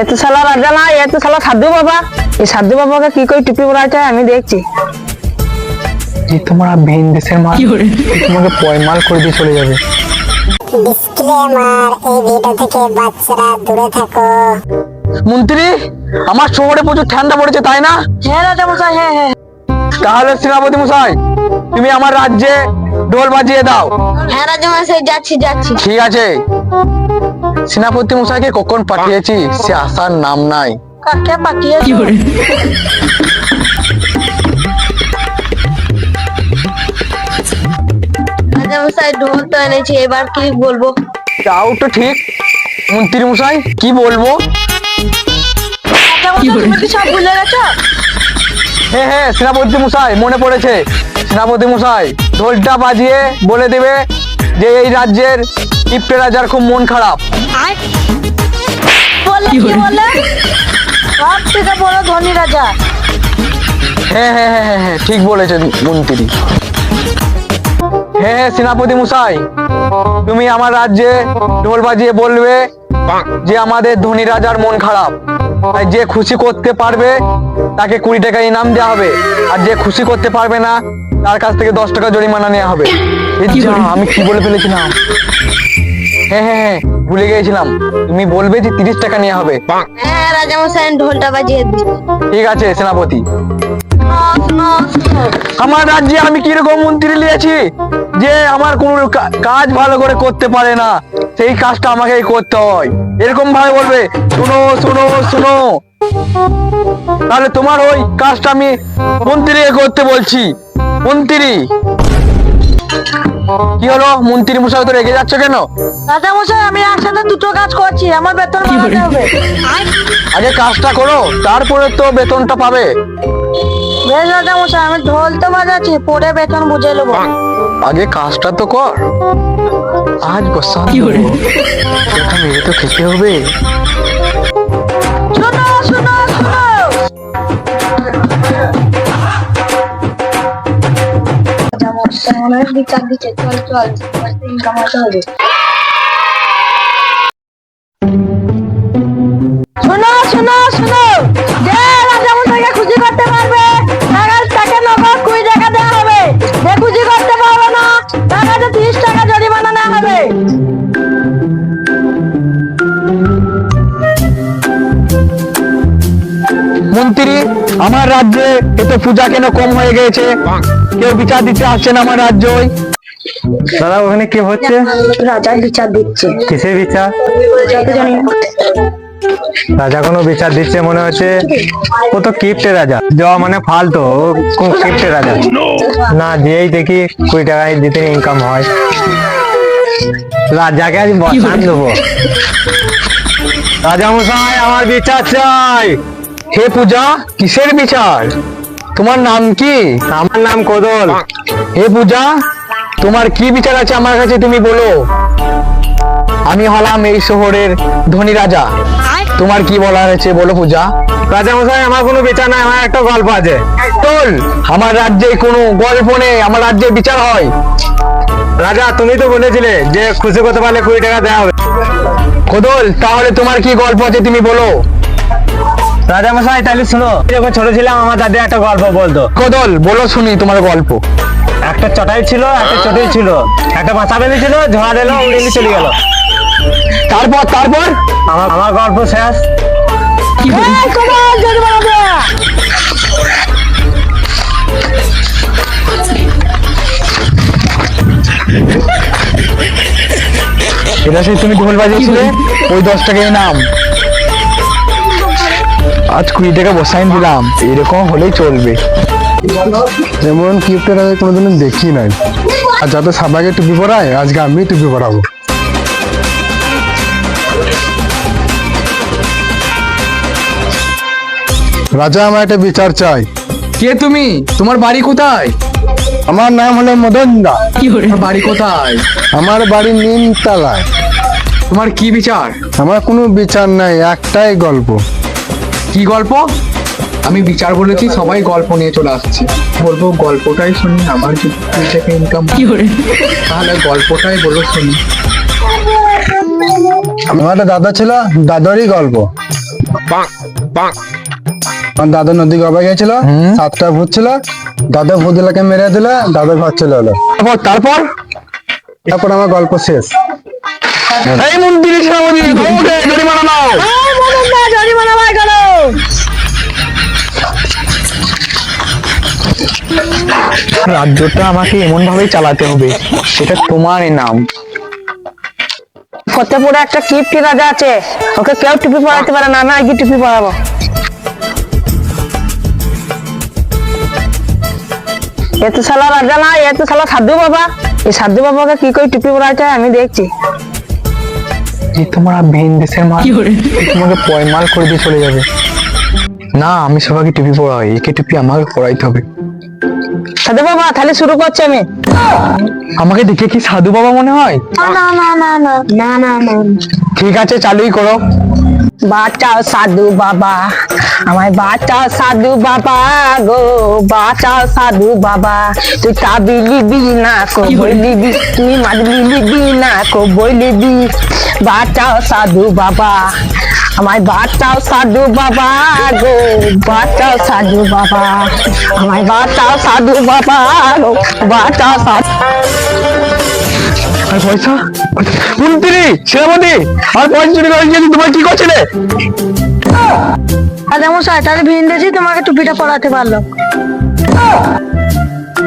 এ তো শালা রাজা না, এ তো শালা সাধু বাবা। এই সাধু বাবাকে কি করে টুপি পরাইতে হয় আমি দেখছি। যে তোমার ভিন দেশের মাল তোমাকে পয়মাল করে দিয়ে চলে যাবে। ডিসক্লেমার, এই ভিডিও থেকে বাচ্চারা দূরে থাকো। মন্ত্রী, আমার শহরে প্রচুর ঠান্ডা পড়েছে তাই না? হ্যাঁ রাজা মশাই, হ্যাঁ হ্যাঁ। তাহলে সেনাপতি মশাই, তুমি আমার রাজ্যে ঢোল বাজিয়ে দাও। হ্যাঁ রাজা মশাই, যাচ্ছি যাচ্ছি। ঠিক আছে। সেনাপতি মশাইকে কখন পাঠিয়েছি, সে আসার নাম নাই। কাকে পাঠিয়েছি? রাজা মশাই ঢোল তো এনেছি, এবার কি বলবো? তাও তো ঠিক। মন্ত্রী মশাই কি বলবো? রাজা মশাই তুমি কি সব ভুলে গেছো? হ্যাঁ হ্যাঁ সেনাপতি মশাই মনে পড়েছে। সেনাপতি মশাই ঢোলটা বাজিয়ে বলে দেবে যে এই রাজ্যের কিপ্টে রাজার খুব মন খারাপ। বলে কি বলে? সব থেকে বড় ধনী রাজা। হ্যাঁ হ্যাঁ হ্যাঁ হ্যাঁ হ্যাঁ ঠিক বলেছেন মন্ত্রী। হ্যাঁ হ্যাঁ সেনাপতি মশাই, তুমি আমার রাজ্যে ঢোল বাজিয়ে বলবে যে আমাদের ধনী রাজার মন খারাপ, তাই যে খুশি করতে পারবে তাকে 20 টাকা ইনাম দেওয়া হবে, আর যে খুশি করতে পারবে না তার কাছ থেকে 10 টাকা জরিমানা নেওয়া হবে। আমি কি বলে ফেলেছিলাম? হ্যাঁ হ্যাঁ হ্যাঁ ভুলে গিয়েছিলাম। তুমি বলবে যে 30 টাকা নেওয়া হবে। হ্যাঁ রাজা মশাই ঢোলটা বাজিয়ে দিচ্ছি। ঠিক আছে সেনাপতি। শোনো, শোনো। আমার রাজ্যে আমি কিরকম মন্ত্রী নিয়েছি যে আমার কোন কাজ ভালো করে করতে পারে না, সেই কাজটা আমাকেই করতে হয়, এরকম ভাবে বলবে শোনো শোনো শোনো। তাহলে তোমার ওই কাজটা আমি মন্ত্রীকে করতে বলছি। মন্ত্রী কি হলো? মন্ত্রী মশাই তো রেগে যাচ্ছে কেন? রাজা মশাই আমি একসাথে দুটো কাজ করছি, আমার বেতন বাড়াতে হবে। আগে কাজটা করো, তারপরে তো বেতনটা পাবে। বেশ রাজা মশাই, আমি ঢোল তো বাজাচ্ছি, পরে বেতন বুঝে নেবো। আগে কাজটা তো কর। আজ বসান মেরে তো খেতে হবে। শোনো শোনো শোনো। রাজা মশাই অনেক বিচার দিচ্ছে, চল চল ইনকাম হতে হবে। শোনো শোনো শোনো, যে রাজা মশাইকে খুশি করতে পারবে তাকে নগদ 20 টাকা দেওয়া হবে, যে খুশি করতে পারবে না তার কাছে 30 টাকা জরিমানা নেওয়া হবে। মন্ত্রী, আমার রাজ্যে এতে পূজা কেন কম হয়ে গেছে? কেউ বিচার দিতে আসছে না আমার রাজ্যই। দাদা ওখানে কি হচ্ছে? রাজা বিচার দিচ্ছে। কিসের বিচার? যাতে জানি না। রাজা কোনো বিচার দিচ্ছে মনে হচ্ছে। ও তো কিপ্টে রাজা, দেওয়া মানে ফালতু। ও কোন কিপ্টে রাজা না, যেই দেখি 20 টাকা দিতে ইনকাম হয়। রাজাকে আজ বসান দেবো। রাজা মশাই আমার বিচার চাই। হে পূজা, কিসের বিচার? তোমার নাম কি? আমার নাম কোদল। হে পূজা, তোমার কি বিচার আছে আমার কাছে তুমি বলো। আমি হলাম এই শহরের ধনী রাজা, তোমার কি বলার আছে বলো পূজা। রাজা মশাই আমার কোনো বিচার নাই, আমার একটা গল্প আছে। আমার রাজ্যে কোনো গল্প নেই, আমার রাজ্যে বিচার হয়। রাজা তুমি তো বলেছিলে যে খুশি করতে পারলে 20 টাকা দেওয়া হবে। কোদল তাহলে তোমার কি গল্প আছে তুমি বলো। রাজা মশাই তাহলে শুনো, যখন ছোট ছিলাম আমার দাদি একটা গল্প বলতো। কোদল বলো শুনি তোমার গল্প। একটা চটাই ছিল, একটা চটাই ছিল, একটা বাসা বেঁধেছিল, ঝড় এলো উড়ে নিয়ে চলে গেল। তারপর তারপর আমার গল্প শেষ। এটা সেই তুমি ঢোল বাজিয়েছিলে, ওই 10 টাকাই নাম। আজ 20 টাকা বসাইন দিলাম, এরকম হলেই চলবে। যেমন কিপ্টে রাজা কোনোদিন দেখি নাই, আর যাতে সবাইকে টুপি পরায় আজকে আমি টুপি পরাবো। রাজা আমার একটা বিচার চাই। কে তুমি? তোমার বাড়ি কোথায়? আমার নাম হলো মদন দা। তোমার বাড়ি কোথায়? আমার বাড়ি নিমতলায়। তোমার কি বিচার? আমার কোনো বিচার নাই, একটাই গল্প। কি গল্প? আমি বিচার বলেছি, সবাই গল্প নিয়ে চলে আসছে। বলবো গল্পটাই শুনি, আমার যদি 20 টাকা ইনকাম তাহলে গল্পটাই বলো শুনি। আমার একটা দাদা ছিল, দাদারই গল্প। আমার দাদা নদী গবা গেছিল, 7টা ভূত ছিল, দাদা ভূতগুলোকে মেরে দিল, দাদা ঘর চলে এলো। তারপর তারপর আমার গল্প শেষ। এই মন্ত্রী সেনাপতি ক্ষমতা জরিমানা নাও। এই মদন দা, জরিমানা ভাই করো। রাজ্যটা আমাকে এমন ভাবেই চালাতে হবে, সেটা তোমার নাম। ফতেপুরে একটা কিপ্টি রাজা আছে, ওকে কেউ টুপি পরাতে পারে না, আমি আজকে টুপি পরাবো। এ তো শালা রাজা না, এ তো শালা সাধু বাবা। এই সাধু বাবাকে কি করে টুপি পরাতে হয় আমি দেখছি। যে তোমরা ভিন দেশের মাল, তোমাকে পয়মাল করে দিয়ে চলে যাবে। না, আমি সবাইকে টুপি পরাই, একে টুপি আমাকে পরাইতে হবে। সাধু বাবা তাহলে শুরু করছি আমি। আমাকে দেখে কি সাধু বাবা মনে হয়? না না না না না না না না। ঠিক আছে, চালুই করো। বাঁচাও সাধু বাবা, আমায় বাঁচাও সাধু বাবা গো, বাঁচাও সাধু বাবা। তুই তাবি লিবি না কো বই লিবি, তুই মাদলি লিবি না কো বই লিবি। বাঁচাও সাধু বাবা, আমায় বাঁচাও সাধু বাবা গো, বাঁচাও সাধু বাবা। আমায় বাঁচাও সাধু বাবা গো, বাঁচাও সাধু। আর পয়সা? মন্ত্রী সেনাপতি, আর পয়সা চুরি করে গিয়েছি, তোমার কি করছিলে? আর যেমন শয়তানি ভিন দিয়েছি, তোমাকে টুপিটা পরাতে পারলো।